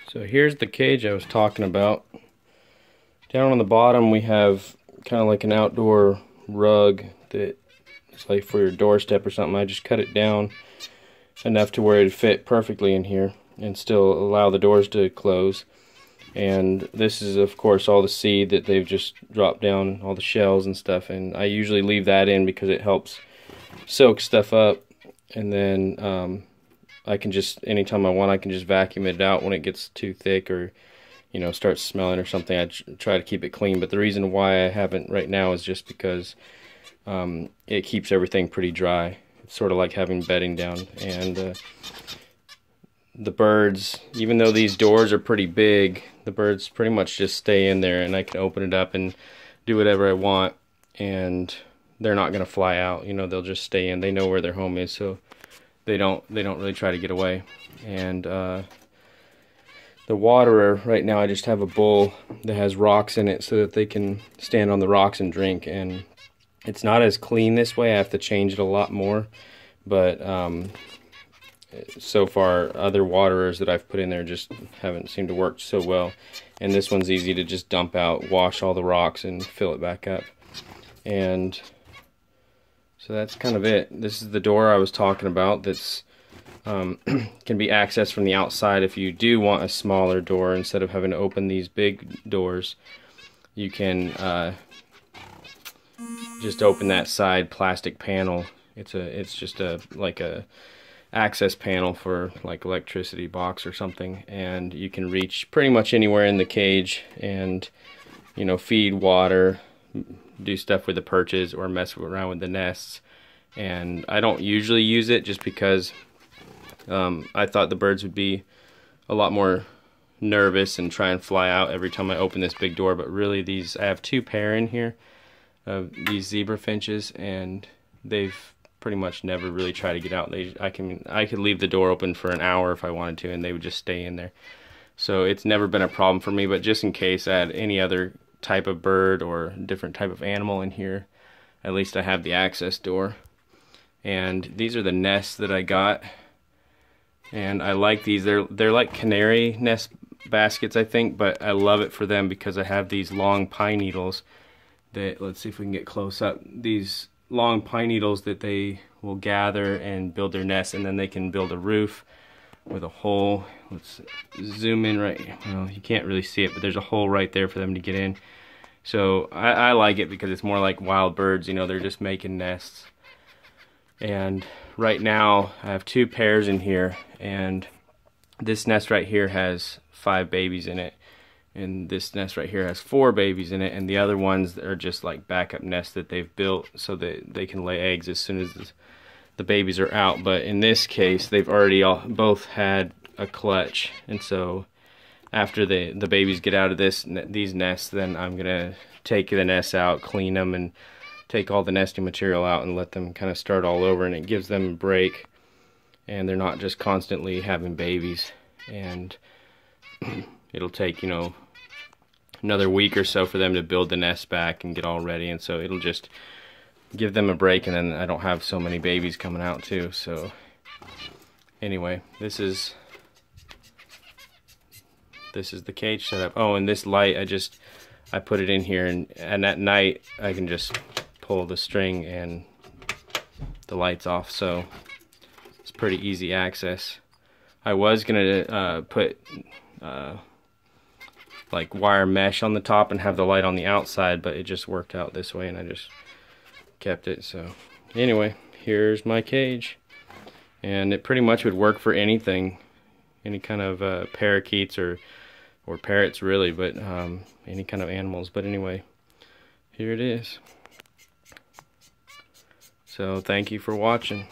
So here's the cage I was talking about. Down on the bottom we have kind of like an outdoor rug that is like for your doorstep or something. I just cut it down enough to where it'd fit perfectly in here and still allow the doors to close. And this is of course all the seed that they've just dropped down, all the shells and stuff, and I usually leave that in because it helps soak stuff up. And then I can just, anytime I want, I can just vacuum it out when it gets too thick or, you know, starts smelling or something. I try to keep it clean, but the reason why I haven't right now is just because it keeps everything pretty dry. It's sort of like having bedding down. And the birds, even though these doors are pretty big, the birds pretty much just stay in there, and I can open it up and do whatever I want, and they're not going to fly out. You know, they'll just stay in. They know where their home is, so they don't really try to get away. And the waterer, right now I just have a bowl that has rocks in it so that they can stand on the rocks and drink. And it's not as clean this way. I have to change it a lot more, but so far other waterers that I've put in there just haven't seemed to work so well. And this one's easy to just dump out, wash all the rocks and fill it back up. And so that's kind of it. This is the door I was talking about that's can be accessed from the outside. If you do want a smaller door, instead of having to open these big doors, you can just open that side plastic panel. It's just like a access panel for like electricity box or something, and you can reach pretty much anywhere in the cage and, you know, feed, water, do stuff with the perches or mess around with the nests. And I don't usually use it just because I thought the birds would be a lot more nervous and try and fly out every time I open this big door. But really, I have two pair in here of these zebra finches, and they've pretty much never really tried to get out. I could leave the door open for an hour if I wanted to, and they would just stay in there. So it's never been a problem for me. But just in case I had any other type of bird or different type of animal in here, at least I have the access door. And these are the nests that I got, and I like these. They're like canary nest baskets, I think, but I love it for them because I have these long pine needles that, let's see if we can get close up, these long pine needles that they will gather and build their nest, and then they can build a roof with a hole. Let's zoom in right, well, you can't really see it, but there's a hole right there for them to get in. So I like it because it's more like wild birds, you know, they're just making nests. And right now I have two pairs in here, and this nest right here has 5 babies in it, and this nest right here has 4 babies in it, and the other ones are just like backup nests that they've built so that they can lay eggs as soon as the babies are out. But in this case, they've already both had a clutch, and so after the babies get out of these nests, then I'm gonna take the nests out, clean them, and take all the nesting material out and let them kind of start all over, and it gives them a break, and they're not just constantly having babies. And it'll take, you know, another week or so for them to build the nest back and get all ready, and so it'll just give them a break, and then I don't have so many babies coming out too. So anyway, this is the cage setup. Oh, and this light, I put it in here, and at night I can just pull the string and the lights off, so it's pretty easy access. I was gonna put like wire mesh on the top and have the light on the outside, but it just worked out this way, and I just kept it. So anyway, here's my cage, and it pretty much would work for anything, any kind of parakeets or parrots really, but any kind of animals. But anyway, here it is. So thank you for watching.